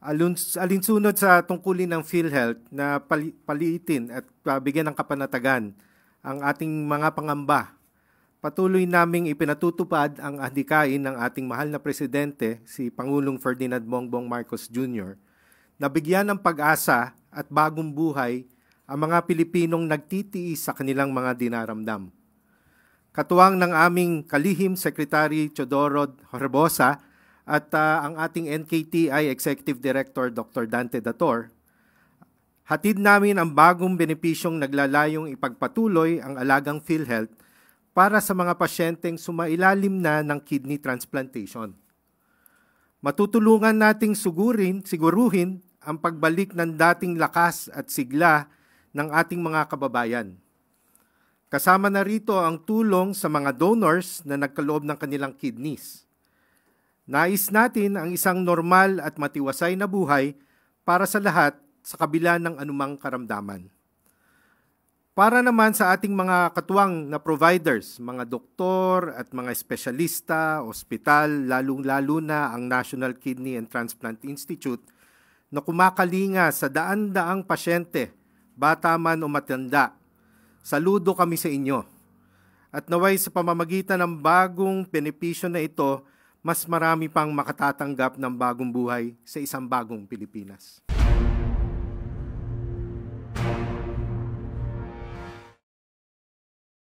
Alinsunod sa tungkulin ng PhilHealth na paliitin at bigyan ng kapanatagan ang ating mga pangamba, patuloy naming ipinatutupad ang adhikain ng ating mahal na presidente, si Pangulong Ferdinand Bongbong Marcos Jr., na bigyan ng pag-asa at bagong buhay ang mga Pilipinong nagtitiis sa kanilang mga dinaramdam. Katuwang ng aming kalihim Secretary Teodoro Herbosa at ang ating NKTI Executive Director Dr. Dante Dator, hatid namin ang bagong benepisyong naglalayong ipagpatuloy ang alagang PhilHealth para sa mga pasyenteng sumailalim na ng kidney transplantation. Matutulungan nating siguruhin ang pagbalik ng dating lakas at sigla ng ating mga kababayan. Kasama na rito ang tulong sa mga donors na nagkaloob ng kanilang kidneys. Nais natin ang isang normal at matiwasay na buhay para sa lahat sa kabila ng anumang karamdaman. Para naman sa ating mga katuwang na providers, mga doktor at mga espesyalista, ospital, lalong-lalo na ang National Kidney and Transplant Institute na kumakalinga sa daan-daang pasyente, bata man o matanda, saludo kami sa inyo. At naway sa pamamagitan ng bagong benepisyo na ito, mas marami pang makatatanggap ng bagong buhay sa isang bagong Pilipinas.